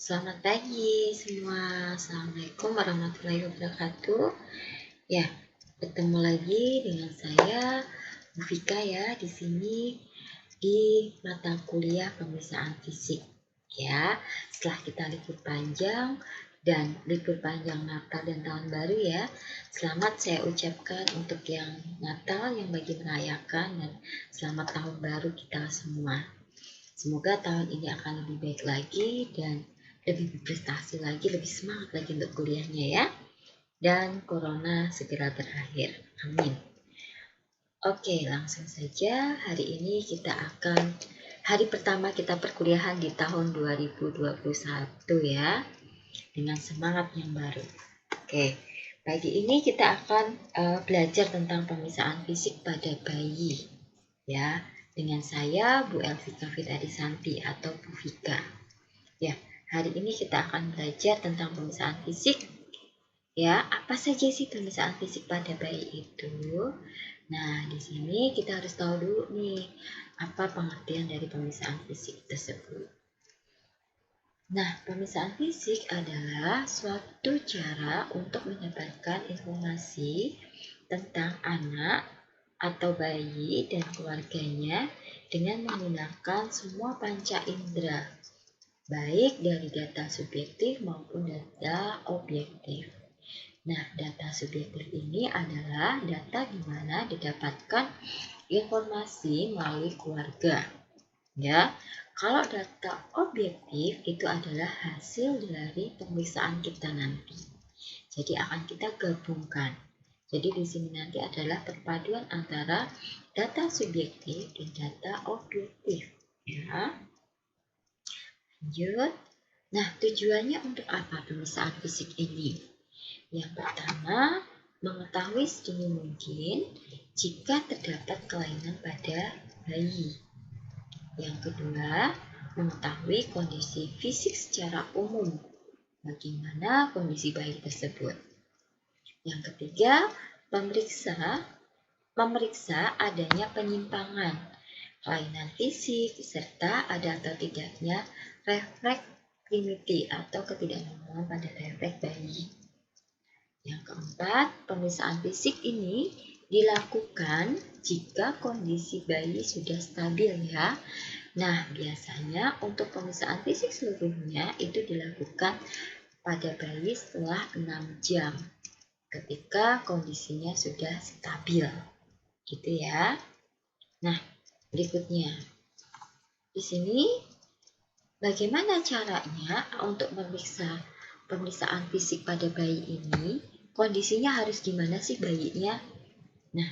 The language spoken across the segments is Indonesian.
Selamat pagi semua. Assalamualaikum warahmatullahi wabarakatuh. Ya, bertemu lagi dengan saya Bu Vika ya di sini di mata kuliah pemeriksaan fisik. Ya, setelah kita libur panjang dan libur panjang Natal dan Tahun Baru ya. Selamat saya ucapkan untuk yang Natal yang bagi merayakan dan selamat Tahun Baru kita semua. Semoga tahun ini akan lebih baik lagi dan lebih berprestasi lagi, lebih semangat lagi untuk kuliahnya ya. Dan corona segera berakhir. Amin. Oke, langsung saja hari ini hari pertama kita perkuliahan di tahun 2021 ya. Dengan semangat yang baru. Oke, pagi ini kita akan belajar tentang pemeriksaan fisik pada bayi ya. Dengan saya Bu Elvika Fitadisanti atau Bu Vika. Ya, hari ini kita akan belajar tentang pemeriksaan fisik. Ya, apa saja sih pemeriksaan fisik pada bayi itu? Nah, di sini kita harus tahu dulu nih, apa pengertian dari pemeriksaan fisik tersebut. Nah, pemeriksaan fisik adalah suatu cara untuk mendapatkan informasi tentang anak atau bayi dan keluarganya dengan menggunakan semua panca indera, baik dari data subjektif maupun data objektif. Nah, data subjektif ini adalah data di mana didapatkan informasi melalui keluarga. Ya, kalau data objektif itu adalah hasil dari pemeriksaan kita nanti. Jadi akan kita gabungkan. Jadi di sini nanti adalah perpaduan antara data subjektif dan data objektif. Ya. Lanjut. Nah, tujuannya untuk apa pemeriksaan fisik ini? Yang pertama, mengetahui sedini mungkin jika terdapat kelainan pada bayi. Yang kedua, mengetahui kondisi fisik secara umum. Bagaimana kondisi bayi tersebut? Yang ketiga, memeriksa adanya penyimpangan, kelainan fisik, serta ada atau tidaknya refleks primitif atau ketidaknormalan pada refleks bayi. Yang keempat, pemeriksaan fisik ini dilakukan jika kondisi bayi sudah stabil ya. Nah, biasanya untuk pemeriksaan fisik seluruhnya itu dilakukan pada bayi setelah 6 jam ketika kondisinya sudah stabil. Gitu ya. Nah, berikutnya. Di sini bagaimana caranya untuk pemeriksaan fisik pada bayi ini? Kondisinya harus gimana sih bayinya? Nah,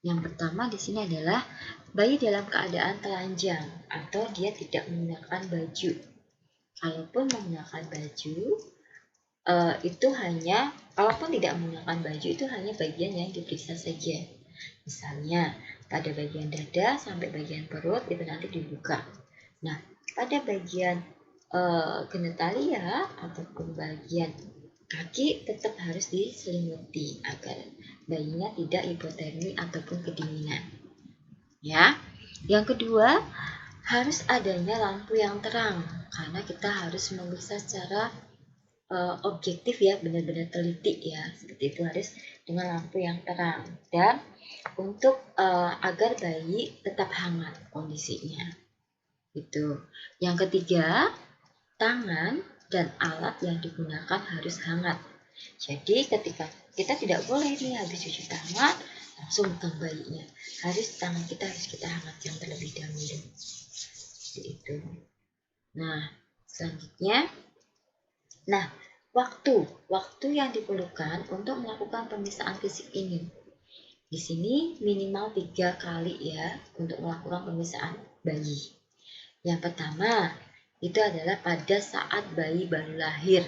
yang pertama di sini adalah bayi dalam keadaan telanjang atau dia tidak menggunakan baju. Kalaupun menggunakan baju, kalaupun tidak menggunakan baju itu hanya bagian yang diperiksa saja. Misalnya pada bagian dada sampai bagian perut itu nanti dibuka. Nah, pada bagian genitalia ataupun bagian kaki tetap harus diselimuti agar bayinya tidak hipotermi ataupun kedinginan. Ya. Yang kedua, harus adanya lampu yang terang karena kita harus memeriksa secara objektif ya, benar-benar teliti ya. Seperti itu, harus dengan lampu yang terang dan untuk agar bayi tetap hangat kondisinya. Itu. Yang ketiga, tangan dan alat yang digunakan harus hangat. Jadi ketika kita tidak boleh nih habis cuci tangan langsung pegang bayinya. Tangan kita harus kita hangatkan terlebih dahulu. Seperti itu. Nah, selanjutnya, waktu yang diperlukan untuk melakukan pemeriksaan fisik ini. Di sini minimal 3 kali ya untuk melakukan pemeriksaan bayi. Yang pertama, itu adalah pada saat bayi baru lahir.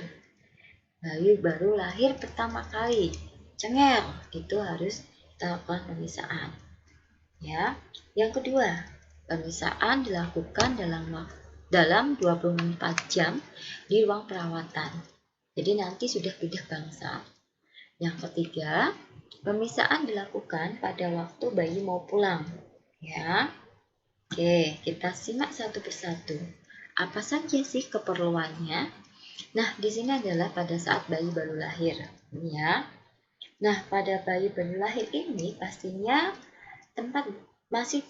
Bayi baru lahir pertama kali, cengeng, itu harus kita lakukan pemeriksaan. Ya. Yang kedua, pemeriksaan dilakukan dalam 24 jam di ruang perawatan. Jadi nanti sudah pindah bangsa. Yang ketiga, pemeriksaan dilakukan pada waktu bayi mau pulang. Ya. Oke, kita simak satu persatu. Apa saja sih keperluannya? Nah, di sini adalah pada saat bayi baru lahir, ya. Nah, pada bayi baru lahir ini pastinya tempat masih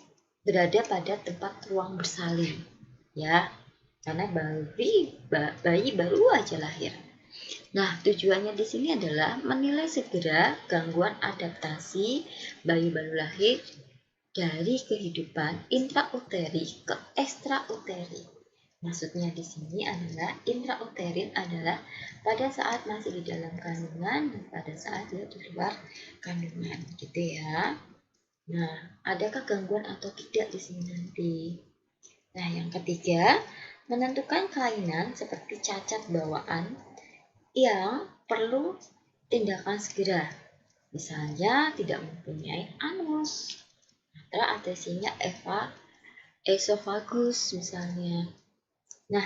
berada pada tempat ruang bersalin, ya. Karena bayi baru aja lahir. Nah, tujuannya di sini adalah menilai segera gangguan adaptasi bayi baru lahir dari kehidupan intrauteri ke ekstrauteri. Maksudnya di sini adalah intrauterin adalah pada saat masih di dalam kandungan dan pada saat dia di luar kandungan, gitu ya. Nah, adakah gangguan atau tidak di sini nanti? Nah, yang ketiga, menentukan kelainan seperti cacat bawaan yang perlu tindakan segera. Misalnya tidak mempunyai anus atau atesinya esofagus misalnya. Nah,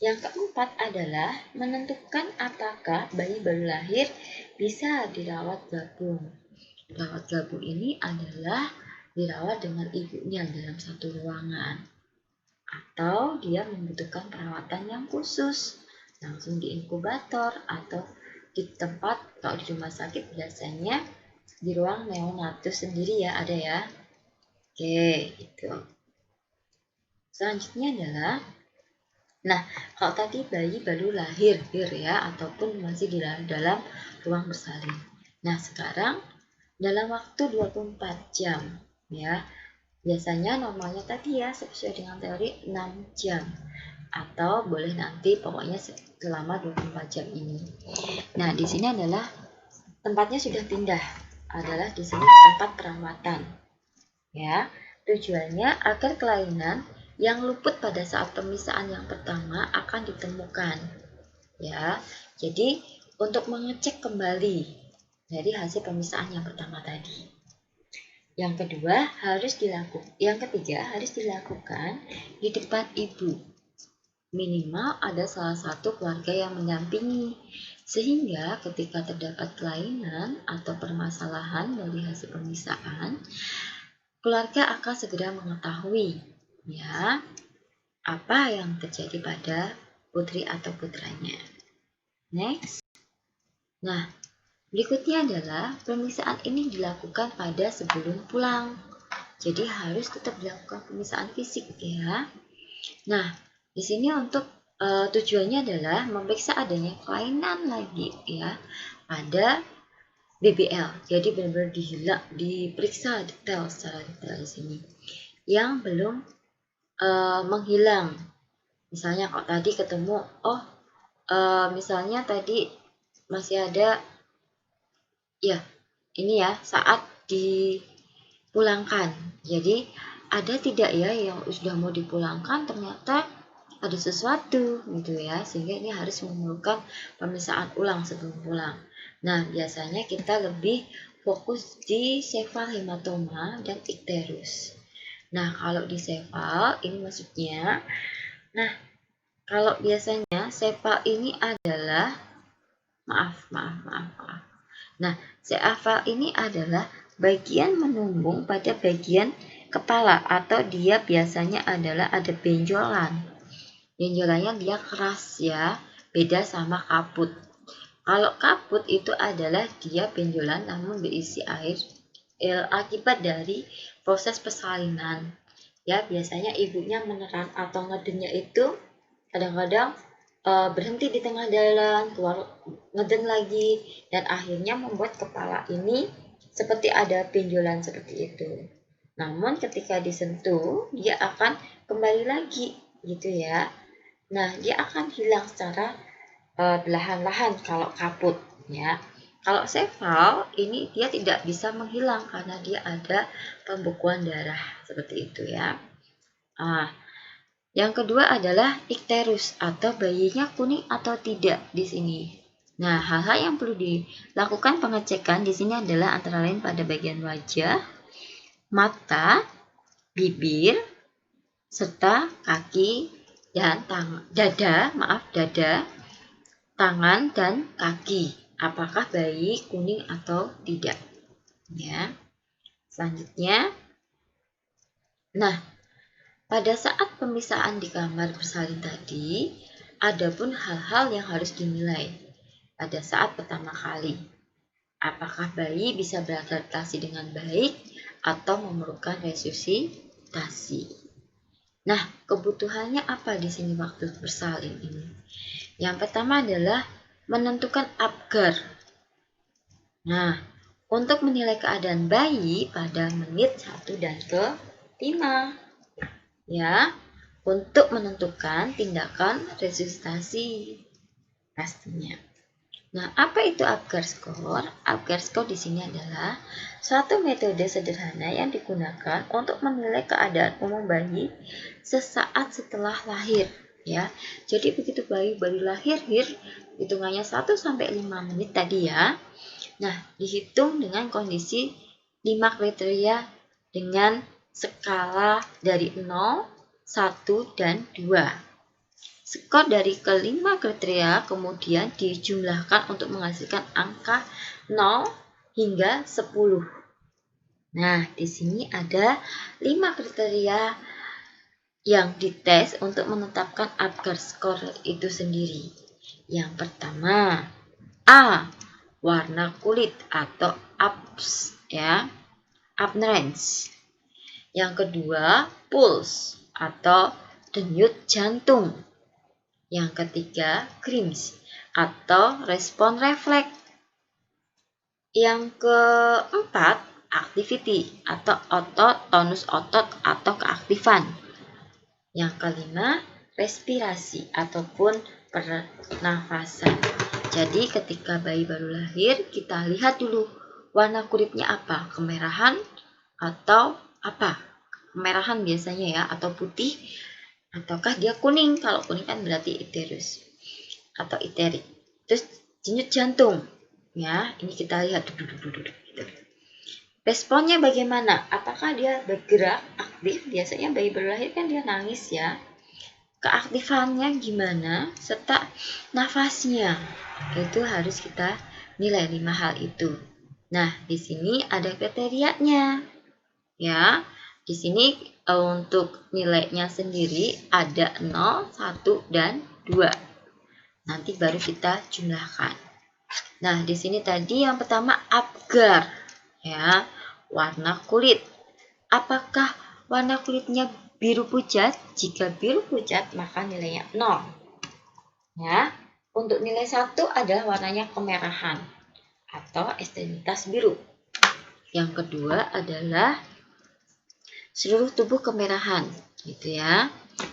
yang keempat adalah menentukan apakah bayi baru lahir bisa dirawat gabung. Rawat gabung ini adalah dirawat dengan ibunya dalam satu ruangan, atau dia membutuhkan perawatan yang khusus, langsung di inkubator atau di tempat, kalau di rumah sakit biasanya di ruang neonatus sendiri ya, ada ya. Oke, itu. Selanjutnya adalah, nah, kalau tadi bayi baru lahir ya, ataupun masih di dalam ruang bersalin. Nah, sekarang dalam waktu 24 jam ya. Biasanya normalnya tadi ya sesuai dengan teori 6 jam atau boleh nanti pokoknya selama 24 jam ini. Nah, di sini adalah tempatnya sudah pindah, adalah di sini tempat perawatan. Ya, tujuannya agar kelainan yang luput pada saat pemisahan yang pertama akan ditemukan. Ya, jadi untuk mengecek kembali dari hasil pemisahan yang pertama tadi. Yang ketiga harus dilakukan di depan ibu. Minimal ada salah satu keluarga yang mendampingi, sehingga ketika terdapat kelainan atau permasalahan dari hasil pemisahan, keluarga akan segera mengetahui ya apa yang terjadi pada putri atau putranya. Next. Nah, berikutnya adalah pemisahan ini dilakukan pada sebelum pulang. Jadi harus tetap dilakukan pemisahan fisik ya. Nah, di sini untuk tujuannya adalah memeriksa adanya kelainan lagi ya pada BBL. Jadi benar-benar diperiksa detail secara detail di sini. Yang belum menghilang. Misalnya kalau tadi ketemu, misalnya tadi masih ada, ya ini ya saat dipulangkan. Jadi ada tidak ya yang sudah mau dipulangkan ternyata ada sesuatu gitu ya, sehingga ini harus memerlukan pemeriksaan ulang sebelum pulang. Nah, biasanya kita lebih fokus di sefal hematoma dan ikterus. Nah, kalau di sefal ini maksudnya, nah kalau biasanya sefal ini adalah maaf. Nah, sefal ini adalah bagian menumbung pada bagian kepala, atau dia biasanya adalah ada benjolan. Benjolannya dia keras ya, beda sama kaput. Kalau kaput itu adalah dia benjolan namun berisi air akibat dari proses persalinan. Ya, biasanya ibunya meneran atau ngedengnya itu kadang-kadang berhenti di tengah jalan, keluar ngeden lagi, dan akhirnya membuat kepala ini seperti ada benjolan seperti itu. Namun ketika disentuh, dia akan kembali lagi gitu ya. Nah, dia akan hilang secara perlahan-lahan kalau kaput ya. Kalau sefal ini dia tidak bisa menghilang karena dia ada pembekuan darah seperti itu ya. Yang kedua adalah ikterus atau bayinya kuning atau tidak di sini. Nah, hal-hal yang perlu dilakukan pengecekan di sini adalah antara lain pada bagian wajah, mata, bibir, serta kaki dan dada, tangan dan kaki. Apakah bayi kuning atau tidak? Ya. Selanjutnya, nah, pada saat pemisahan di kamar bersalin tadi, Adapun hal-hal yang harus dinilai pada saat pertama kali, apakah bayi bisa beradaptasi dengan baik atau memerlukan resusitasi. Nah, kebutuhannya apa di sini waktu bersalin ini? Yang pertama adalah menentukan Apgar. Nah, untuk menilai keadaan bayi pada menit 1 dan ke-5. Ya, untuk menentukan tindakan resusitasi pastinya. Nah, apa itu Apgar Score? Apgar Score di sini adalah suatu metode sederhana yang digunakan untuk menilai keadaan umum bayi sesaat setelah lahir. Ya, jadi begitu bayi baru lahir, hitungannya 1 sampai 5 menit tadi ya. Nah, dihitung dengan kondisi 5 kriteria dengan skala dari 0, 1, dan 2. Skor dari kelima kriteria kemudian dijumlahkan untuk menghasilkan angka 0 hingga 10. Nah, di sini ada 5 kriteria yang dites untuk menetapkan Apgar Score itu sendiri. Yang pertama, A. Warna kulit atau APS ya, appearance. Yang kedua, pulse atau denyut jantung. Yang ketiga, Grims atau respon refleks. Yang keempat, activity atau otot, tonus otot atau keaktifan. Yang kelima, respirasi ataupun pernafasan. Jadi ketika bayi baru lahir, kita lihat dulu warna kulitnya apa, kemerahan atau apa? Kemerahan biasanya ya, atau putih, ataukah dia kuning? Kalau kuning kan berarti iterus atau iterik. Terus denyut jantung, ya ini kita lihat gitu. Responnya bagaimana? Apakah dia bergerak aktif? Biasanya bayi baru lahir kan dia nangis ya. Keaktifannya gimana? Serta nafasnya itu harus kita nilai 5 hal itu. Nah, di sini ada kriterianya. Ya, di sini untuk nilainya sendiri ada 0, 1, dan 2. Nanti baru kita jumlahkan. Nah, di sini tadi yang pertama Apgar, ya, warna kulit. Apakah warna kulitnya biru pucat? Jika biru pucat maka nilainya 0. Ya, untuk nilai 1 adalah warnanya kemerahan atau ekstremitas biru. Yang kedua adalah seluruh tubuh kemerahan, gitu ya.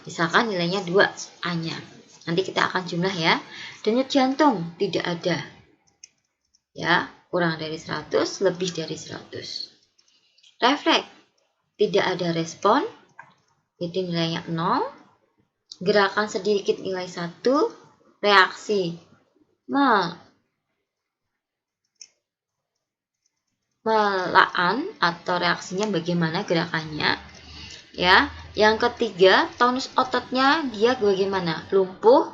Misalkan nilainya 2 A-nya. Nanti kita akan jumlah ya. Denyut jantung tidak ada. Ya, kurang dari 100, lebih dari 100. Refleks tidak ada respon, jadi nilainya 0. Gerakan sedikit nilai 1. Reaksi melaan atau reaksinya bagaimana gerakannya. Ya, yang ketiga tonus ototnya dia bagaimana? Lumpuh,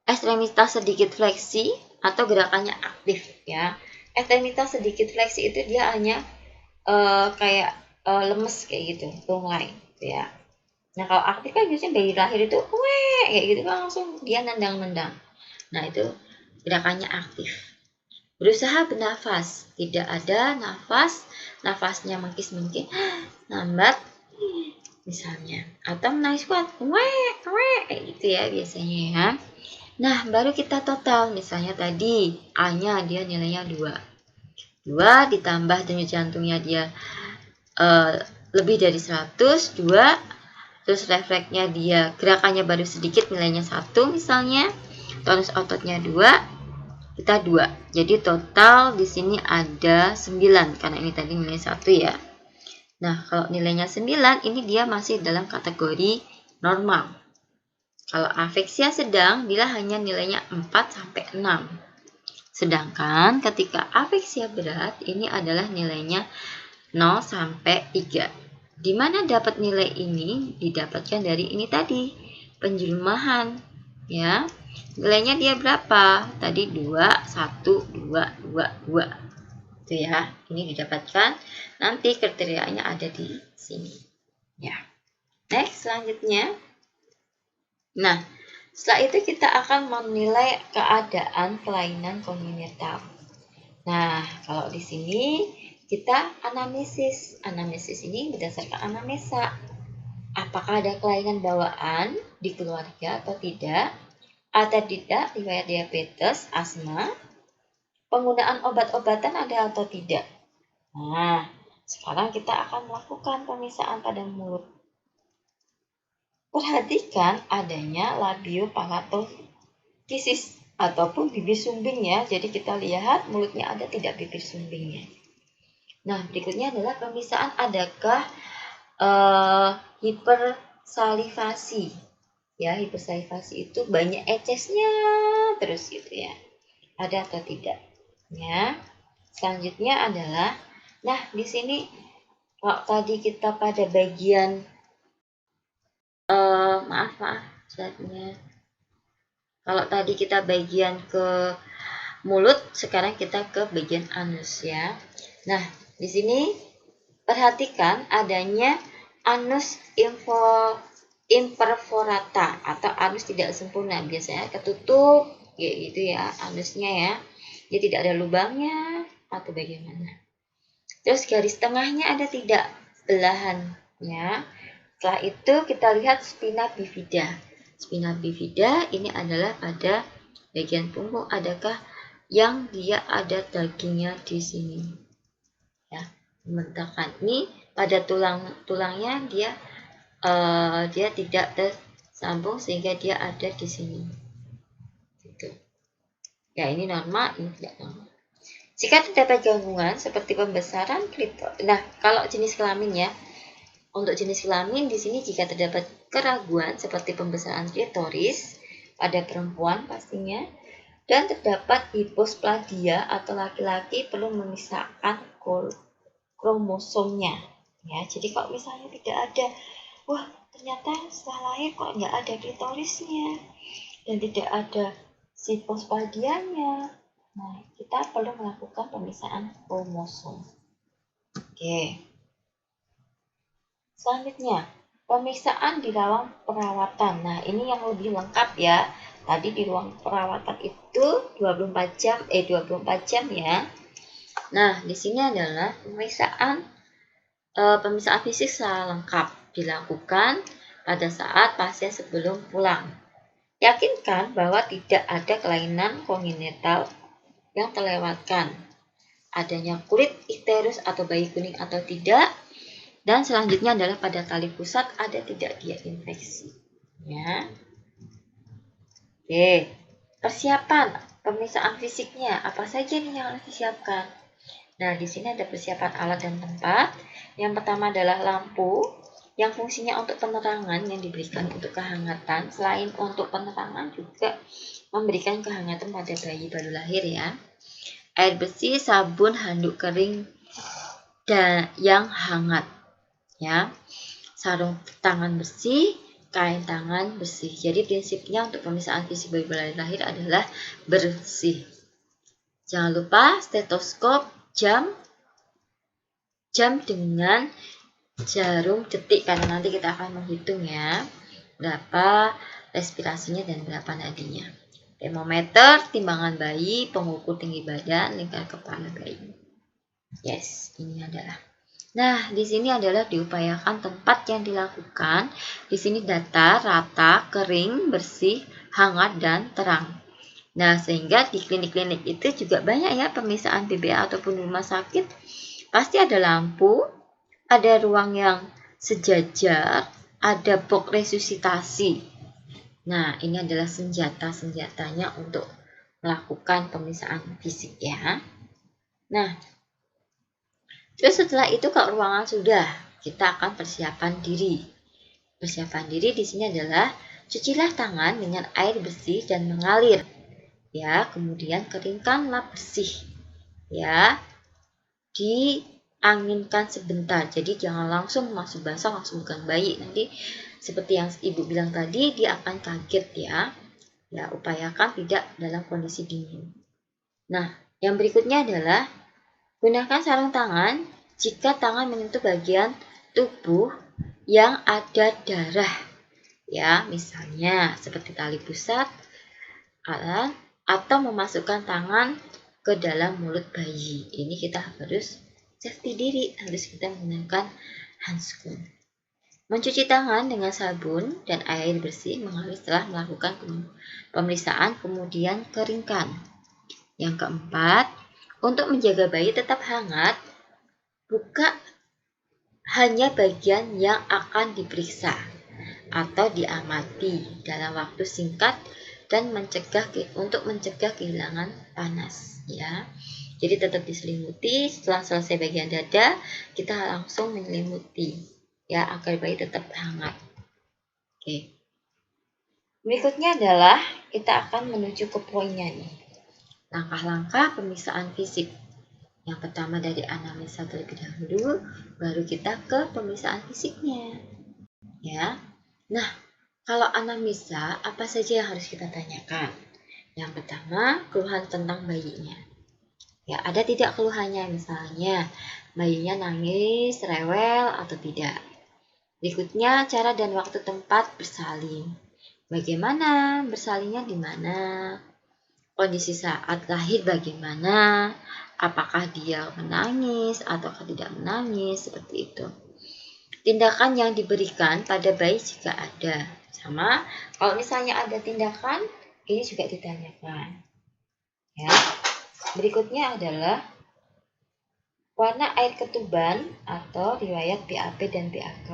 ekstremitas sedikit fleksi atau gerakannya aktif ya. Ekstremitas sedikit fleksi itu dia hanya kayak lemes kayak gitu, lunglai gitu ya. Nah, kalau aktif kan biasanya bayi lahir itu kayak gitu kan langsung dia nendang-nendang. Nah, itu gerakannya aktif. Berusaha bernafas, tidak ada nafas, nafasnya mengkis-mengkis, lambat misalnya. Atau menangis kuat, kayak gitu ya biasanya ya. Nah, baru kita total. Misalnya tadi A-nya dia nilainya 2. 2 ditambah denyut jantungnya dia lebih dari 100, 2. Terus refleksnya dia gerakannya baru sedikit, nilainya 1 misalnya. Tonus ototnya 2, kita 2. Jadi total di sini ada 9 karena ini tadi nilai 1 ya. Nah, kalau nilainya 9 ini dia masih dalam kategori normal. Kalau afeksia sedang bila hanya nilainya 4 sampai 6. Sedangkan ketika afeksia berat ini adalah nilainya 0 sampai 3. Di mana dapat nilai ini? Didapatkan dari ini tadi, penjumlahan ya. Nilainya dia berapa? Tadi 2, 1, 2, 2, 2. Itu ya. Ini didapatkan. Nanti kriterianya ada di sini. Ya. Next selanjutnya. Nah, Setelah itu kita akan menilai keadaan kelainan kongenital. Nah, kalau di sini kita anamnesis. Anamnesis ini berdasarkan anamnesa. Apakah ada kelainan bawaan di keluarga atau tidak? Ada tidak riwayat diabetes, asma? Penggunaan obat-obatan ada atau tidak? Nah, sekarang kita akan melakukan pemeriksaan pada mulut. Perhatikan adanya labiopalatokisis ataupun bibir sumbing ya. Jadi kita lihat mulutnya ada tidak bibir sumbingnya. Nah, berikutnya adalah pemeriksaan adakah hipersalivasi. Ya, hipersalivasi itu banyak ecesnya terus gitu ya. Ada atau tidak? Ya. Selanjutnya adalah, nah di sini kalau tadi kita pada bagian maaf slide-nya. Kalau tadi kita bagian ke mulut, sekarang kita ke bagian anus ya. Nah, di sini perhatikan adanya anus imperforata atau anus tidak sempurna. Biasanya ketutup gitu ya anusnya ya. Dia tidak ada lubangnya atau bagaimana. Terus garis tengahnya ada tidak belahan ya. Setelah itu kita lihat spina bifida. Spina bifida ini adalah pada bagian punggung, adakah yang dia ada dagingnya di sini. Ya, membentangkan. Ini pada tulangnya dia tidak tersambung sehingga dia ada di sini. Gitu. Ya, ini normal, ini tidak normal. Jika terdapat gangguan seperti pembesaran klitoris. Nah, kalau jenis kelamin ya. Untuk jenis kelamin di sini jika terdapat keraguan seperti pembesaran klitoris pada perempuan pastinya dan terdapat hipospladia atau laki-laki perlu memisahkan kromosomnya. Ya, jadi kalau misalnya tidak ada, wah ternyata setelah lahir kok nggak ada klitorisnya dan tidak ada hipospladianya. Nah, kita perlu melakukan pemisahan kromosom. Oke. Selanjutnya, pemeriksaan di ruang perawatan. Nah, ini yang lebih lengkap ya. Tadi di ruang perawatan itu 24 jam ya. Nah, di sini adalah pemeriksaan fisik secara lengkap dilakukan pada saat pasien sebelum pulang. Yakinkan bahwa tidak ada kelainan kongenital yang terlewatkan. Adanya kulit ikterus atau bayi kuning atau tidak. Dan selanjutnya adalah pada tali pusat ada tidak dia infeksi. Ya. Oke. Persiapan pemeriksaan fisiknya apa saja nih yang harus disiapkan? Nah, di sini ada persiapan alat dan tempat. Yang pertama adalah lampu yang fungsinya untuk penerangan yang diberikan untuk kehangatan. Selain untuk penerangan juga memberikan kehangatan pada bayi baru lahir ya. Air bersih, sabun, handuk kering dan yang hangat. Ya, sarung tangan bersih, kain tangan bersih. Jadi prinsipnya untuk pemeriksaan fisik bayi baru lahir adalah bersih. Jangan lupa stetoskop, jam dengan jarum detik karena nanti kita akan menghitung ya berapa respirasinya dan berapa nadinya. Termometer, timbangan bayi, pengukur tinggi badan, lingkar kepala bayi. Yes, ini adalah. Nah, di sini adalah diupayakan tempat yang dilakukan. Di sini datar, rata, kering, bersih, hangat, dan terang. Nah, sehingga di klinik-klinik itu juga banyak ya pemeriksaan BBA ataupun rumah sakit. Pasti ada lampu, ada ruang yang sejajar, ada box resusitasi. Nah, ini adalah senjata-senjatanya untuk melakukan pemeriksaan fisik ya. Nah, terus setelah itu kalau ruangan sudah, kita akan persiapan diri. Persiapan diri di sini adalah cucilah tangan dengan air bersih dan mengalir. Ya, kemudian keringkan lap bersih. Ya, dianginkan sebentar. Jadi jangan langsung masuk basah langsung pegang bayi. Nanti seperti yang ibu bilang tadi, dia akan kaget ya. Ya, upayakan tidak dalam kondisi dingin. Nah, yang berikutnya adalah gunakan sarung tangan jika tangan menyentuh bagian tubuh yang ada darah. Ya, misalnya seperti tali pusat atau memasukkan tangan ke dalam mulut bayi. Ini kita harus safety diri, harus kita menggunakan handskun. Mencuci tangan dengan sabun dan air bersih mengalir setelah melakukan pemeriksaan, kemudian keringkan. Yang keempat, untuk menjaga bayi tetap hangat, buka hanya bagian yang akan diperiksa atau diamati dalam waktu singkat dan untuk mencegah kehilangan panas, ya. Jadi tetap diselimuti. Setelah selesai bagian dada, kita langsung menyelimuti, ya, agar bayi tetap hangat. Oke. Berikutnya adalah kita akan menuju ke poinnya nih. Langkah-langkah pemeriksaan fisik. Yang pertama dari anamnesa terlebih dahulu, baru kita ke pemeriksaan fisiknya. Ya. Nah, kalau anamnesa, apa saja yang harus kita tanyakan? Yang pertama, keluhan tentang bayinya. Ya, ada tidak keluhannya? Misalnya, bayinya nangis, rewel, atau tidak. Berikutnya, cara dan waktu tempat bersalin. Bagaimana bersalinnya, di mana? Kondisi saat lahir bagaimana? Apakah dia menangis atau tidak menangis? Seperti itu. Tindakan yang diberikan pada bayi jika ada. Sama, kalau misalnya ada tindakan, ini juga ditanyakan. Ya. Berikutnya adalah warna air ketuban atau riwayat BAP dan BAK.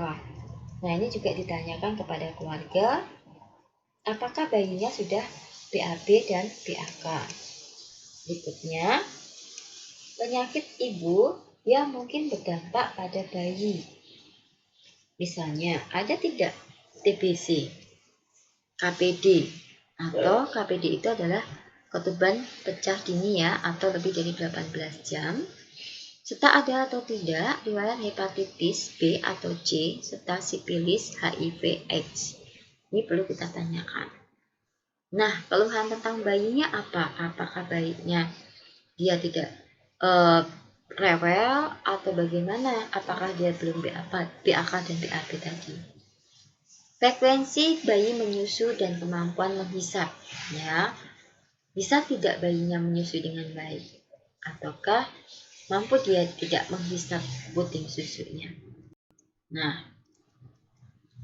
Nah, ini juga ditanyakan kepada keluarga, apakah bayinya sudah BAB dan BAK. Berikutnya, penyakit ibu yang mungkin berdampak pada bayi. Misalnya, ada tidak TBC, KPD, atau KPD itu adalah ketuban pecah dini, ya, atau lebih dari 18 jam, serta ada atau tidak riwayat hepatitis B atau C, serta sipilis, HIV, AIDS. Ini perlu kita tanyakan. Nah, keluhan tentang bayinya apa? Apakah bayinya dia tidak rewel atau bagaimana? Apakah dia belum BAK dan BAB tadi? Frekuensi bayi menyusu dan kemampuan menghisap, ya. Bisa tidak bayinya menyusu dengan baik? Ataukah mampu dia tidak menghisap puting susunya? Nah,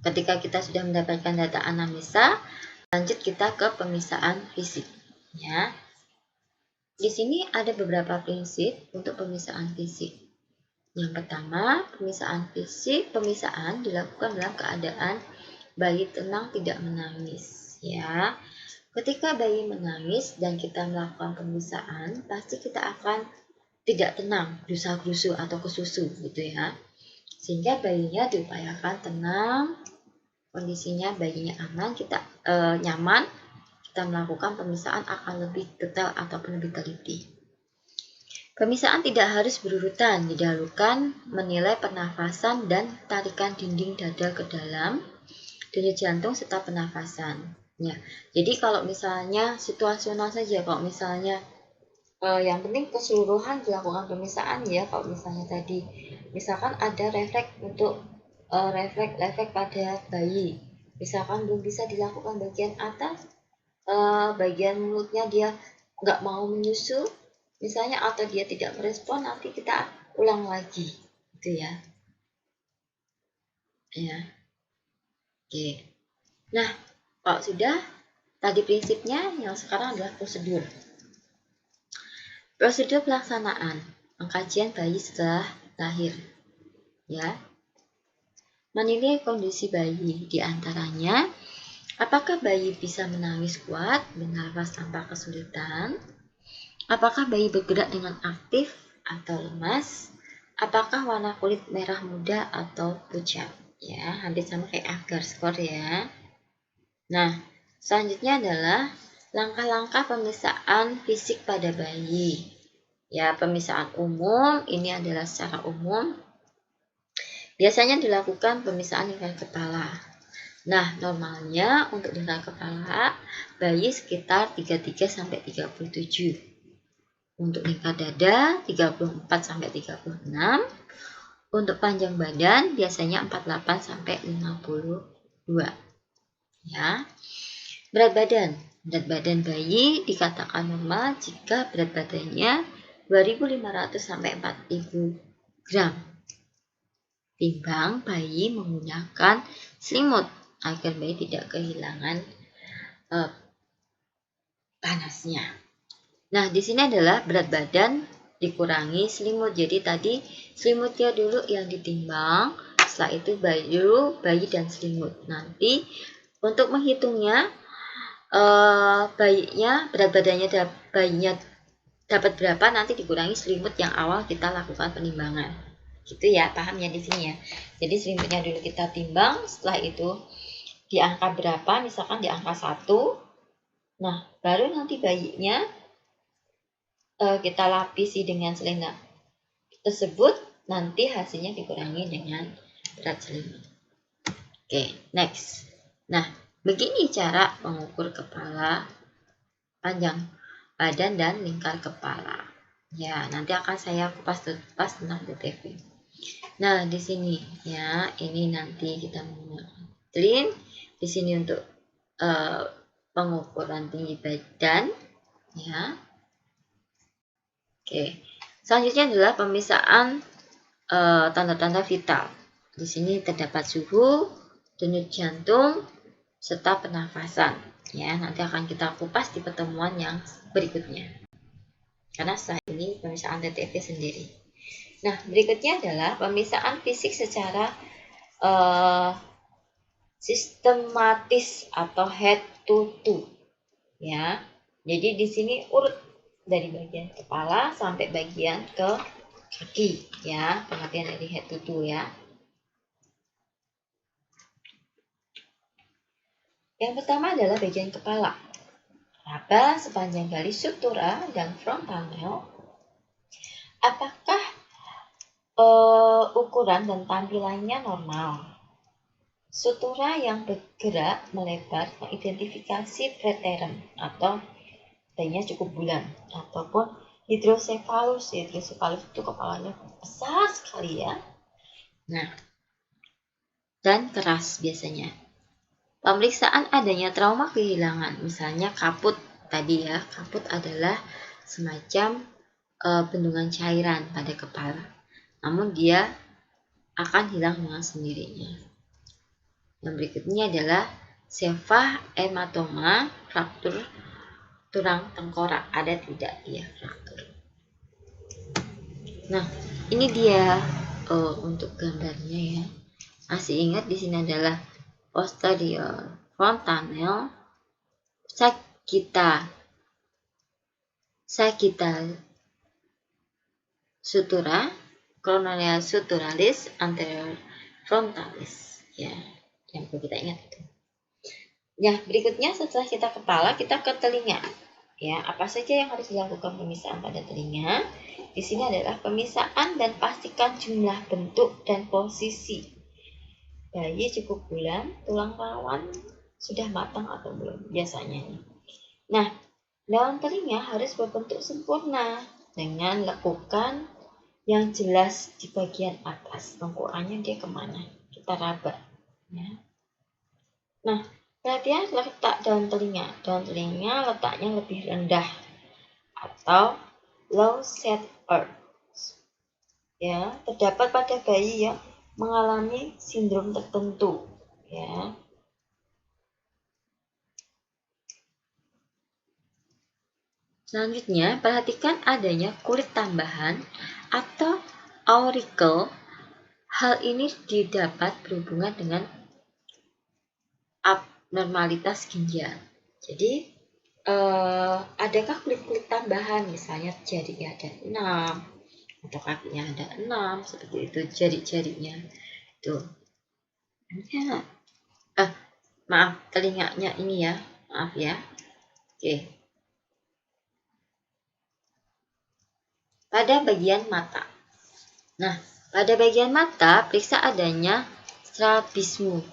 ketika kita sudah mendapatkan data anamnesa, lanjut kita ke pemeriksaan fisik, ya. Di sini ada beberapa prinsip untuk pemeriksaan fisik. Yang pertama, pemeriksaan dilakukan dalam keadaan bayi tenang, tidak menangis, ya. Ketika bayi menangis dan kita melakukan pemeriksaan, pasti kita akan tidak tenang, gerusa-gerusu atau kesusu, gitu ya. Sehingga bayinya diupayakan tenang, kondisinya bayinya aman, kita nyaman, kita melakukan pemeriksaan akan lebih detail ataupun lebih teliti. Pemeriksaan tidak harus berurutan, didahulukan menilai pernafasan dan tarikan dinding dada ke dalam, denyut jantung serta pernafasan. Ya, jadi kalau misalnya situasional saja, kalau misalnya yang penting keseluruhan dilakukan pemeriksaan, ya. Kalau misalnya tadi misalkan ada refleks untuk refleks pada bayi, misalkan belum bisa dilakukan bagian atas, bagian mulutnya dia nggak mau menyusu misalnya, atau dia tidak merespon, nanti kita ulang lagi, gitu ya. Ya, oke. Nah, kalau sudah tadi prinsipnya, yang sekarang adalah prosedur. Prosedur pelaksanaan pengkajian bayi setelah lahir, ya. Menilai kondisi bayi, diantaranya apakah bayi bisa menangis kuat, bernafas tanpa kesulitan, apakah bayi bergerak dengan aktif atau lemas, apakah warna kulit merah muda atau pucat, ya, hampir sama kayak agar skor, ya. Nah, selanjutnya adalah langkah-langkah pemeriksaan fisik pada bayi. Ya, pemeriksaan umum ini adalah secara umum. Biasanya dilakukan pemeriksaan lingkar kepala. Nah, normalnya untuk lingkar kepala bayi sekitar 33 sampai 37. Untuk lingkar dada 34 sampai 36. Untuk panjang badan biasanya 48 sampai 52. ya. Berat badan bayi dikatakan normal jika berat badannya 2.500 sampai 4.000 gram. Timbang bayi menggunakan selimut agar bayi tidak kehilangan panasnya. Nah, di sini adalah berat badan dikurangi selimut. Jadi tadi selimutnya dulu yang ditimbang, setelah itu bayi dan selimut. Nanti untuk menghitungnya berat badannya bayinya dapat berapa, nanti dikurangi selimut yang awal kita lakukan penimbangan. Gitu ya, paham ya di sini ya. Jadi selimutnya dulu kita timbang, setelah itu di angka berapa, misalkan di angka 1. Nah, baru nanti bayinya kita lapisi dengan selendang tersebut, nanti hasilnya dikurangi dengan berat selimut. Oke, next. Nah, begini cara mengukur kepala, panjang badan dan lingkar kepala. Ya, nanti akan saya kupas tentang DTV. Nah, di sini ya, ini nanti kita menggunakan clean. Di sini untuk pengukuran tinggi badan, ya. Oke, selanjutnya adalah pemisahan tanda-tanda vital. Di sini terdapat suhu, denyut jantung, serta pernafasan. Ya, nanti akan kita kupas di pertemuan yang berikutnya. Karena setelah ini pemisahan TTV sendiri. Nah, berikutnya adalah pemisahan fisik secara sistematis atau head to toe. Ya, jadi di sini urut dari bagian kepala sampai bagian ke kaki, ya, pengertian dari head to toe ya. Yang pertama adalah bagian kepala. Raba sepanjang garis sutura dan frontal nail. Apakah ukuran dan tampilannya normal? Sutura yang bergerak melebar mengidentifikasi preterum atau bayinya cukup bulan, ataupun hidrosefalus. Hidrosefalus itu kepalanya besar sekali ya. Nah, dan keras biasanya. Pemeriksaan adanya trauma kehilangan, misalnya kaput tadi ya. Kaput adalah semacam bendungan cairan pada kepala, namun dia akan hilang dengan sendirinya. Yang berikutnya adalah sevah hematoma, fraktur tulang tengkorak, ada tidak ya fraktur. Nah, ini dia untuk gambarnya ya. Masih ingat di sini adalah posterior frontal nail, sagittal sutura, coronal suturalis, anterior frontalis ya, yang perlu kita ingat itu. Ya, berikutnya setelah kita kepala, kita ke telinga. Ya, apa saja yang harus dilakukan pemisahan pada telinga? Di sini adalah pemisahan dan pastikan jumlah, bentuk, dan posisi. Bayi cukup bulan, tulang rawan sudah matang atau belum biasanya. Nah, daun telinga harus berbentuk sempurna dengan lekukan yang jelas di bagian atas. Lekukannya dia kemana? Kita raba. Ya. Nah, perhatian letak daun telinga. Daun telinga letaknya lebih rendah atau low set earth. Ya, terdapat pada bayi yang mengalami sindrom tertentu. Ya. Selanjutnya, perhatikan adanya kulit tambahan atau auricle. Hal ini didapat berhubungan dengan abnormalitas ginjal. Jadi, adakah kulit-kulit tambahan, misalnya jarinya ada 6 atau kakinya ada 6, seperti itu jari-jarinya itu. Ya. Maaf, telinganya ini ya, maaf ya. Oke. Pada bagian mata. Nah, pada bagian mata periksa adanya strabismus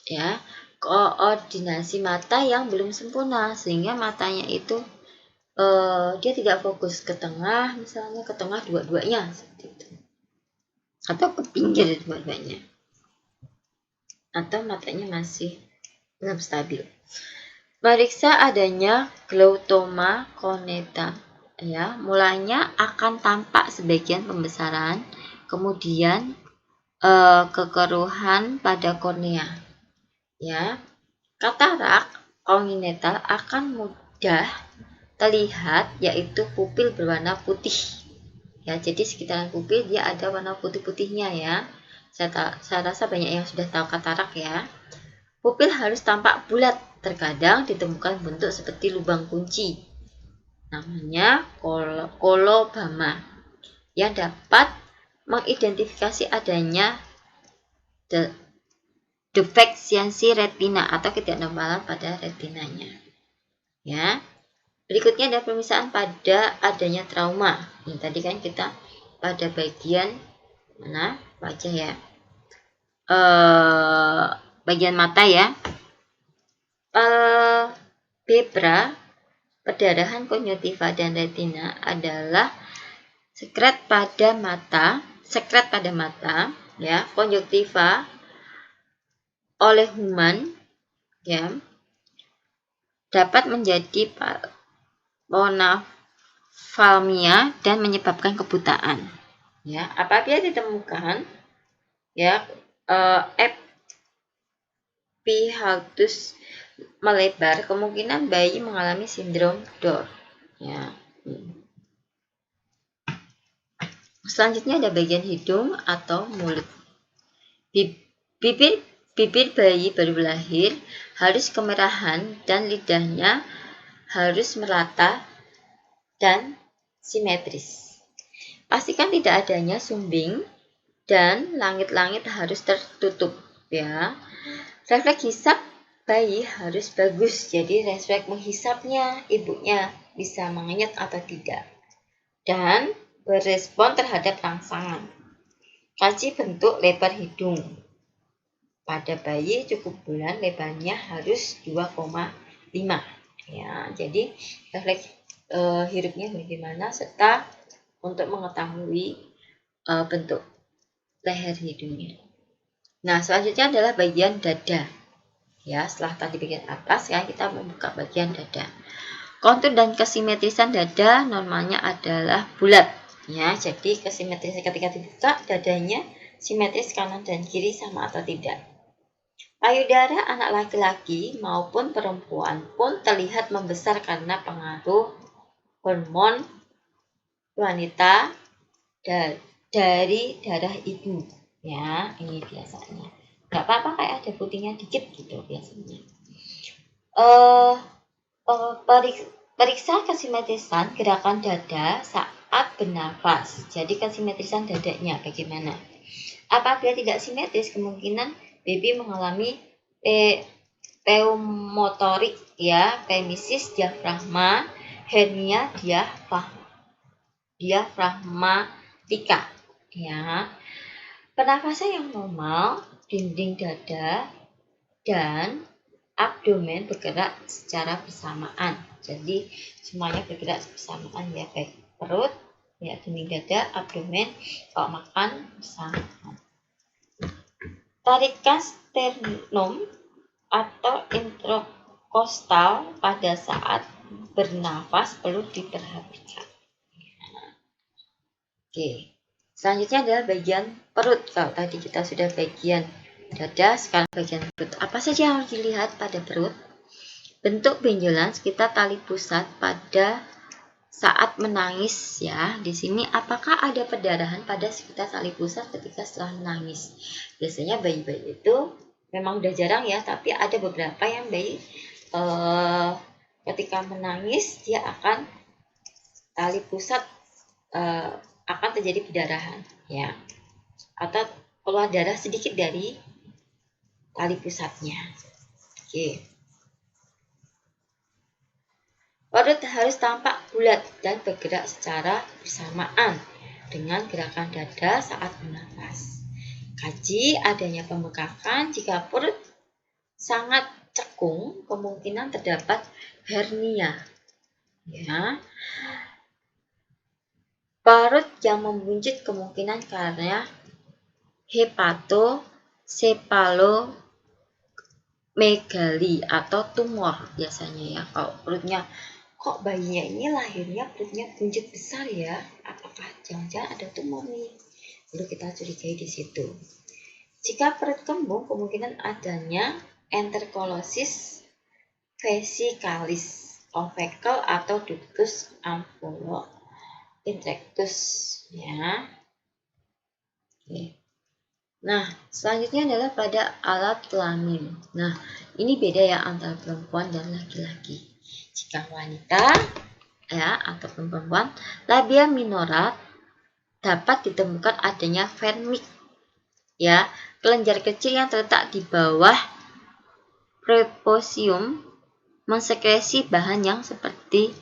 ya, koordinasi mata yang belum sempurna sehingga matanya itu dia tidak fokus ke tengah, misalnya ke tengah dua-duanya seperti itu, atau ke pinggir dua-duanya, atau matanya masih belum stabil. Meriksa adanya glautoma congenita, ya, mulanya akan tampak sebagian pembesaran, kemudian kekeruhan pada kornea, ya. Katarak kongenital akan mudah terlihat, yaitu pupil berwarna putih, ya. Jadi sekitaran pupil dia ada warna putih-putihnya, ya. Saya rasa banyak yang sudah tahu katarak, ya. Pupil harus tampak bulat, terkadang ditemukan bentuk seperti lubang kunci, namanya kolobama, yang dapat mengidentifikasi adanya defeksiensi retina atau ketidaknormalan pada retinanya. Ya, berikutnya ada pemisahan pada adanya trauma. Ini tadi kan kita pada bagian mana wajah, ya, bagian mata, ya. Palpebra, perdarahan konjungtiva dan retina adalah sekret pada mata, ya. Konjungtiva oleh Human, ya, dapat menjadi monoftalmia dan menyebabkan kebutaan, ya. Apabila ditemukan, ya, epihaltus melebar, kemungkinan bayi mengalami sindrom Down, ya. Selanjutnya ada bagian hidung atau mulut. Bibir bayi baru lahir harus kemerahan dan lidahnya harus merata dan simetris. Pastikan tidak adanya sumbing dan langit-langit harus tertutup, ya. Refleks hisap bayi harus bagus, jadi refleks menghisapnya ibunya bisa mengenyat atau tidak, dan berespon terhadap rangsangan. Kaji bentuk lebar hidung. Pada bayi cukup bulan lebarnya harus 2,5, ya. Jadi refleks hirupnya bagaimana, serta untuk mengetahui bentuk leher hidungnya. Nah, selanjutnya adalah bagian dada. Ya, setelah tadi bagian atas, ya, kita membuka bagian dada. Kontur dan kesimetrisan dada normalnya adalah bulat, ya. Jadi kesimetrisan ketika dibuka dadanya simetris kanan dan kiri sama atau tidak. Payudara anak laki-laki maupun perempuan pun terlihat membesar karena pengaruh hormon wanita dari darah ibu, ya. Ini biasanya nggak apa-apa, kayak ada putihnya dikit gitu biasanya. Periksa kesimetrisan gerakan dada saat bernafas. Jadi kesimetrisan dadanya bagaimana? Apabila tidak simetris, kemungkinan baby mengalami pneumotorik, ya, pemisis diafragma, hernia diafragmatika, ya. Pernafasan yang normal, dinding dada dan abdomen bergerak secara bersamaan. Jadi semuanya bergerak bersamaan, ya, baik perut, ya, dinding dada, abdomen, kalau makan bersamaan. Tarikan sternum atau interkostal pada saat bernafas perlu diperhatikan. Oke. Selanjutnya adalah bagian perut. Kalau tadi kita sudah bagian dada, sekarang bagian perut. Apa saja yang harus dilihat pada perut? Bentuk benjolan sekitar tali pusat pada saat menangis, ya. Di sini apakah ada perdarahan pada sekitar tali pusat ketika setelah menangis? Biasanya bayi-bayi itu memang udah jarang, ya, tapi ada beberapa yang bayi ketika menangis dia akan tali pusat akan terjadi perdarahan, ya, atau keluar darah sedikit dari tali pusatnya. Oke. Perut harus tampak bulat dan bergerak secara bersamaan dengan gerakan dada saat bernafas. Kaji adanya pembengkakan. Jika perut sangat cekung, kemungkinan terdapat hernia, ya. Perut yang membuncit kemungkinan karena hepatosepalomegaly, megali atau tumor biasanya ya. Kalau perutnya kok bayinya ini lahirnya perutnya buncit besar ya, apakah jangan-jangan ada tumor nih? Lalu kita curigai di situ. Jika perut kembung, kemungkinan adanya enterocolitis vesicularis, ovikel atau ductus ampulointractus ya. Oke. Nah, selanjutnya adalah pada alat kelamin. Nah, ini beda ya antara perempuan dan laki-laki. Jika wanita ya ataupun perempuan, labia minora dapat ditemukan adanya vermix ya, kelenjar kecil yang terletak di bawah preposium mensekresi bahan yang seperti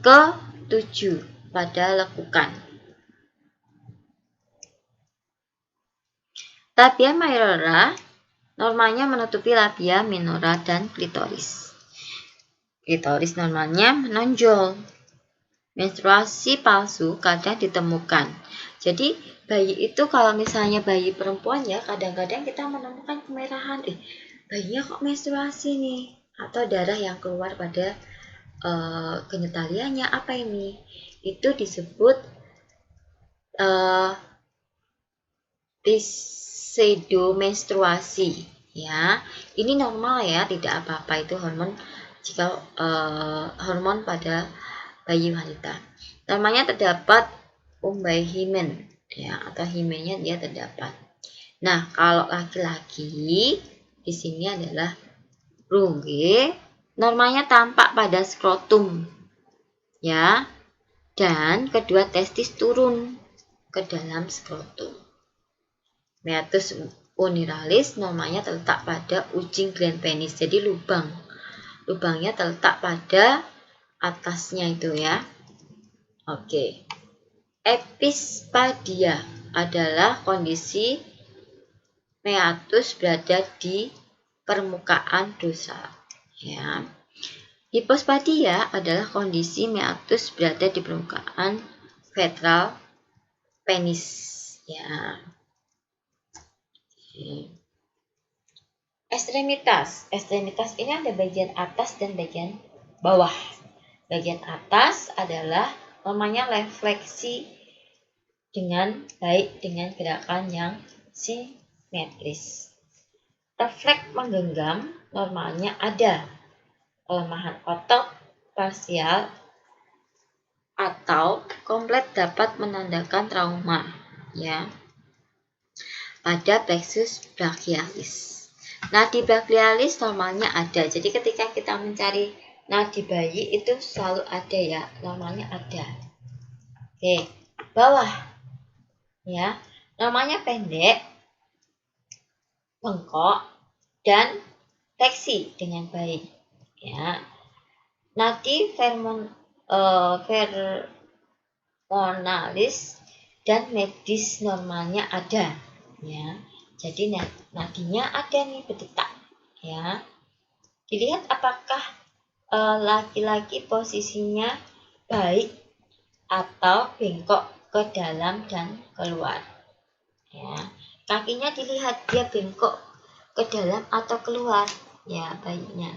ke-7 pada lekukan. Labia majora normalnya menutupi labia minora dan klitoris. Klitoris normalnya menonjol. Menstruasi palsu kadang ditemukan. Jadi bayi itu kalau misalnya bayi perempuan ya, kadang-kadang kita menemukan kemerahan. Bayinya kok menstruasi nih, atau darah yang keluar pada genitalianya, apa ini? Itu disebut pseudomenstruasi ya. Ini normal ya, tidak apa-apa, itu hormon jika hormon pada bayi wanita. Namanya terdapat himen ya, atau himennya dia terdapat. Nah, kalau laki-laki di sini adalah runge, normalnya tampak pada skrotum ya, dan kedua testis turun ke dalam skrotum. Meatus uniralis normalnya terletak pada ujung gland penis, jadi lubangnya terletak pada atasnya itu ya. Oke. Epispadia adalah kondisi meatus berada di permukaan dorsal ya. Hipospadia adalah kondisi meatus berada di permukaan ventral penis ya. Ekstremitas ini ada bagian atas dan bagian bawah. Bagian atas adalah namanya refleksi dengan baik dengan gerakan yang simetris. Refleks menggenggam normalnya ada kelemahan otot parsial atau komplit dapat menandakan trauma ya pada plexus brachialis. Nadi brachialis normalnya ada. Jadi ketika kita mencari nadi bayi itu selalu ada ya, normalnya ada. Oke, bawah ya, namanya pendek, bengkok dan fleksi dengan baik ya. Nadi vermonalis dan medis normalnya ada ya. Jadi nadinya ada nih berdetak ya. Dilihat apakah laki-laki posisinya baik atau bengkok ke dalam dan keluar ya. Kakinya dilihat dia bengkok ke dalam atau keluar ya bayinya.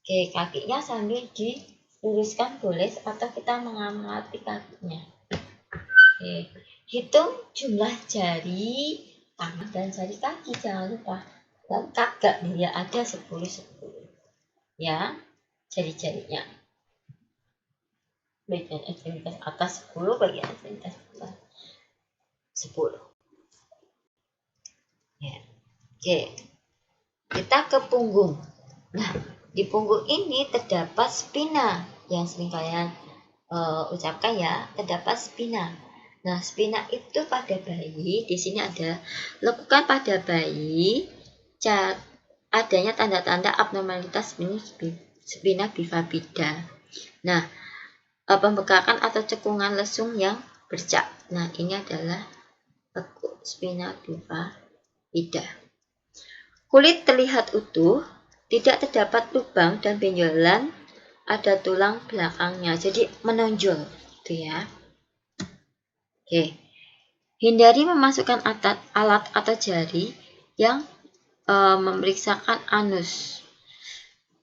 Oke, kakinya sambil diluruskan boleh atau kita mengamati kakinya. Oke, hitung jumlah jari tangan dan jari kaki, jangan lupa. Dan kagak nih ya, ada 10 ya jari-jarinya. Bagian ekstremitas atas 10, bagian ekstremitas bawah 10 ya. Oke, kita ke punggung. Nah, di punggung ini terdapat spina yang sering kalian ucapkan ya, terdapat spina. Nah, spina itu pada bayi, di sini ada lekukan pada bayi, adanya tanda-tanda abnormalitas spina bifida. Nah, pembekakan atau cekungan lesung yang bercak. Nah, ini adalah lekuk spina bifida. Kulit terlihat utuh, tidak terdapat lubang dan benjolan, ada tulang belakangnya, jadi menonjol gitu ya. Oke. Hindari memasukkan alat atau jari yang memeriksakan anus.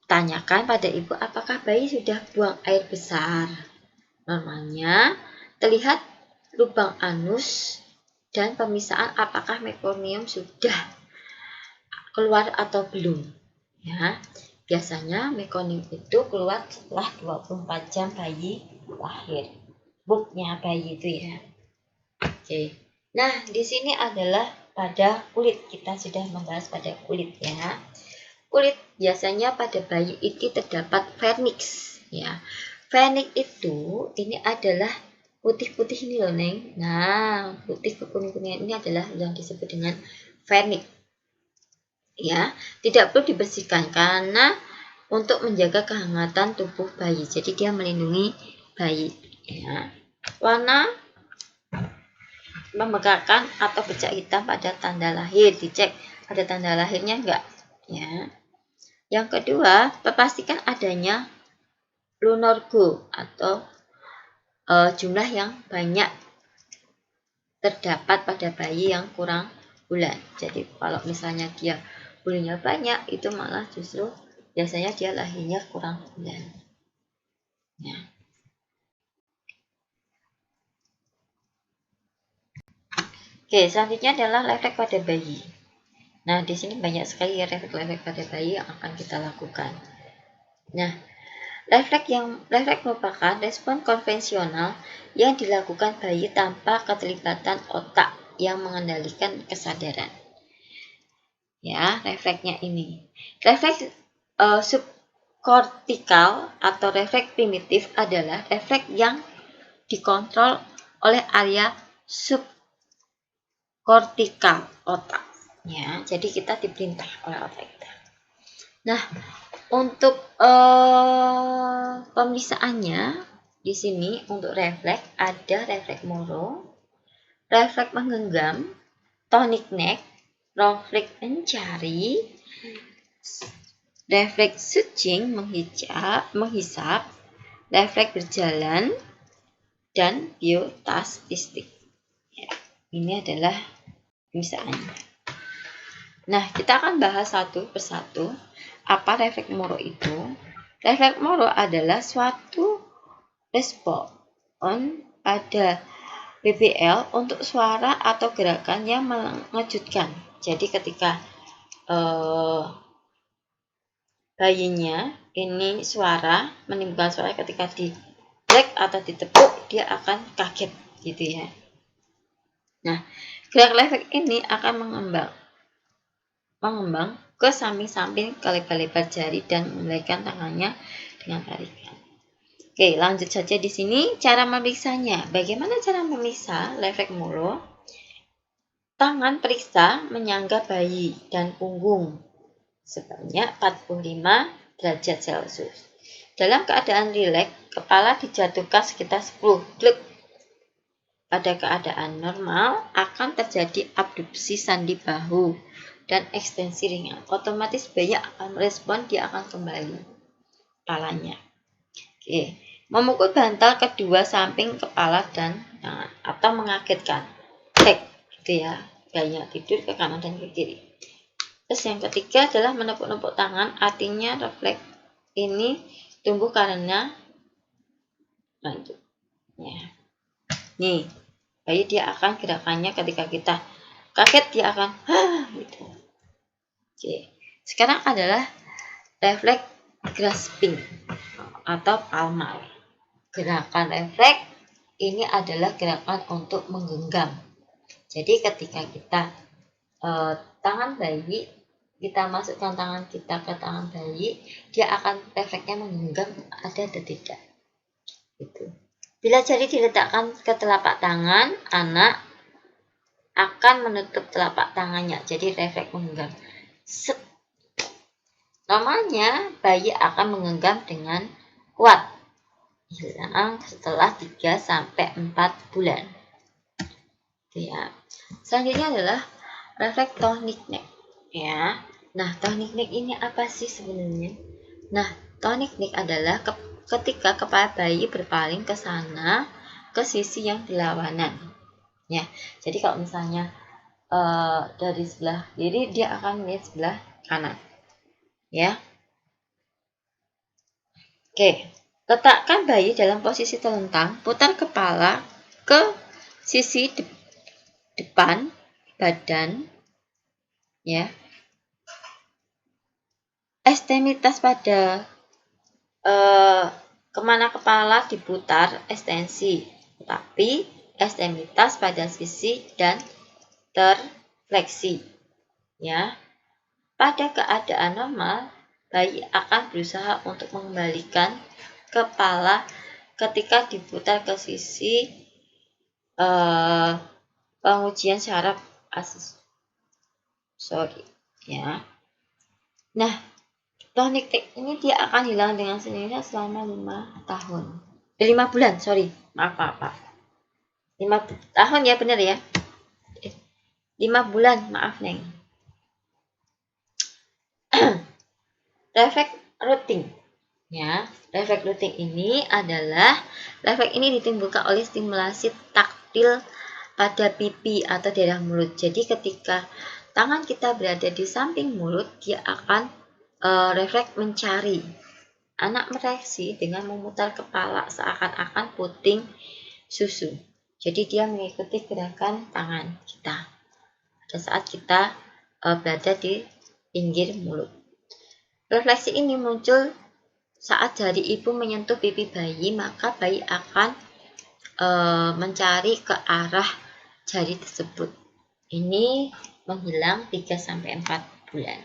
Tanyakan pada ibu apakah bayi sudah buang air besar. Normalnya terlihat lubang anus dan pemisahan apakah mekonium sudah keluar atau belum. Ya, biasanya mekonium itu keluar setelah 24 jam bayi lahir. Booknya bayi itu ya. Oke. Nah, di sini adalah pada kulit. Kita sudah membahas pada kulit ya. Kulit biasanya pada bayi itu terdapat vernix ya. Vernix itu ini adalah putih-putih ini loh Neng. Nah, putih kekuning-kuningan ini adalah yang disebut dengan vernix. Ya, tidak perlu dibersihkan karena untuk menjaga kehangatan tubuh bayi. Jadi dia melindungi bayi ya. Warna memegahkan atau bercak hitam pada tanda lahir, dicek ada tanda lahirnya enggak ya. Yang kedua, pastikan adanya lunorgo atau jumlah yang banyak terdapat pada bayi yang kurang bulan. Jadi kalau misalnya dia bulannya banyak, itu malah justru biasanya dia lahirnya kurang bulan. Ya. Oke, selanjutnya adalah refleks pada bayi. Nah, di sini banyak sekali refleks pada bayi yang akan kita lakukan. Nah, refleks merupakan respon konvensional yang dilakukan bayi tanpa keterlibatan otak yang mengendalikan kesadaran. Ya, refleksnya ini. Refleks subkortikal atau refleks primitif adalah refleks yang dikontrol oleh area subkortikal otak. Ya, jadi kita diperintah oleh otak kita. Nah, untuk pemeriksaannya di sini untuk refleks ada refleks Moro, refleks menggenggam, tonic neck, refleks mencari, refleks searching menghisap, refleks berjalan, dan biotastistik. Ya, ini adalah pemeriksaannya. Nah, kita akan bahas satu persatu apa refleks Moro itu. Refleks Moro adalah suatu respon pada BBL untuk suara atau gerakan yang mengejutkan. Jadi ketika bayinya ini menimbulkan suara ketika di break atau ditepuk, dia akan kaget gitu ya. Nah, gerak refleks ini akan mengembang ke samping-samping ke lebar-lebar jari dan membalikan tangannya dengan tarikan. Oke, lanjut saja di sini cara memeriksanya. Bagaimana cara memeriksa refleks Moro? Tangan periksa menyangga bayi dan punggung sebanyak 45 derajat Celcius. Dalam keadaan rileks, kepala dijatuhkan sekitar 10 klik. Pada keadaan normal akan terjadi abduksi sandi bahu dan ekstensi ringan. Otomatis bayi akan merespon, dia akan kembali kepalanya. Oke, memukul bantal kedua samping kepala dan tangan atau mengagetkan. Gitu ya, bayinya tidur ke kanan dan ke kiri. Terus yang ketiga adalah menepuk-nepuk tangan, artinya refleks ini tumbuh karena lanjut. Ya. Nih, bayi dia akan gerakannya ketika kita kaget dia akan gitu. Oke, sekarang adalah refleks grasping atau palmar. Gerakan refleks ini adalah gerakan untuk menggenggam. Jadi ketika kita tangan bayi, kita masukkan tangan kita ke tangan bayi, dia akan refleksnya menggenggam ada atau tidak. Gitu. Bila jari diletakkan ke telapak tangan, anak akan menutup telapak tangannya. Jadi refleks menggenggam. Normalnya bayi akan menggenggam dengan kuat. Hilang setelah 3-4 bulan. Itu ya. Selanjutnya adalah refleks tonic neck. Ya. Nah, tonic neck ini apa sih sebenarnya? Nah, tonic neck adalah ketika kepala bayi berpaling ke sana ke sisi yang berlawanan. Ya. Jadi kalau misalnya dari sebelah kiri, dia akan melihat sebelah kanan. Ya. Oke. Letakkan bayi dalam posisi telentang, putar kepala ke sisi depan badan, ya. Ekstremitas pada kemana kepala diputar ekstensi, tapi ekstremitas pada sisi dan terfleksi, ya. Pada keadaan normal, bayi akan berusaha untuk mengembalikan kepala ketika diputar ke sisi pengujian syaraf asis. Ya. Nah, teknik ini dia akan hilang dengan sendirinya selama 5 tahun. 5 bulan, sorry. Maaf. 5 tahun ya, benar ya? 5 bulan, maaf, Neng. Refleks rooting. Ya, refleks rooting ini ditimbulkan oleh stimulasi taktil pada pipi atau daerah mulut. Jadi ketika tangan kita berada di samping mulut, dia akan refleks mencari. Anak mereaksi dengan memutar kepala seakan-akan puting susu. Jadi dia mengikuti gerakan tangan kita pada saat kita berada di pinggir mulut. Refleksi ini muncul saat jari ibu menyentuh pipi bayi, maka bayi akan mencari ke arah jari tersebut. Ini menghilang 3-4 bulan.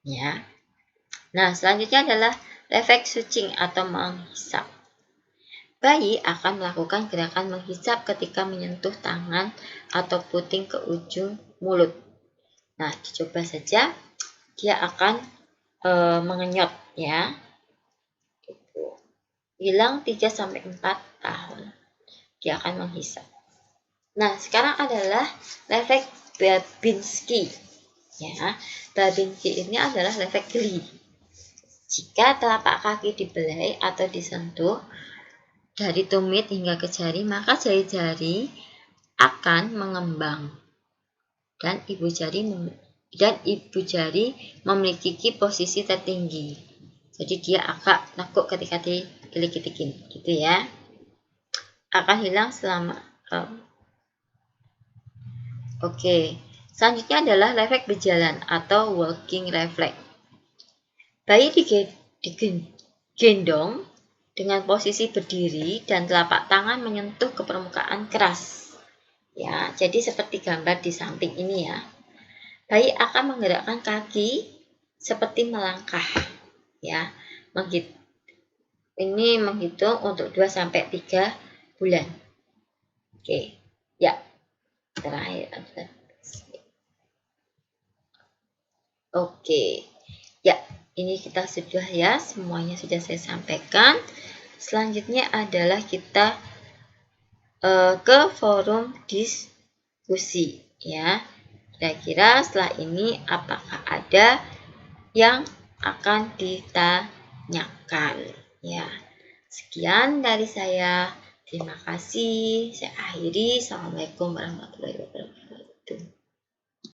Ya. Nah, selanjutnya adalah refleks sucing atau menghisap. Bayi akan melakukan gerakan menghisap ketika menyentuh tangan atau puting ke ujung mulut. Nah, dicoba saja, dia akan mengenyot, ya. Hilang 3-4 tahun. Dia akan menghisap. Nah, sekarang adalah refleks Babinski. Ya, Babinski ini adalah refleks geli. Jika telapak kaki dibelai atau disentuh dari tumit hingga ke jari, maka jari-jari akan mengembang dan ibu jari memiliki posisi tertinggi. Jadi dia agak nekuk ketika digilik-gilikin, gitu ya. Akan hilang selama Oke. Selanjutnya adalah refleks berjalan atau walking reflex. Bayi digendong dengan posisi berdiri dan telapak tangan menyentuh ke permukaan keras. Ya, jadi seperti gambar di samping ini ya. Bayi akan menggerakkan kaki seperti melangkah. Ya, ini menghitung untuk 2-3 bulan. Oke, ya. Terakhir adalah Oke. Ya, ini kita sudah ya, semuanya sudah saya sampaikan. Selanjutnya adalah kita ke forum diskusi ya. Kira-kira setelah ini apakah ada yang akan ditanyakan ya. Sekian dari saya. Terima kasih. Saya akhiri. Assalamualaikum warahmatullahi wabarakatuh.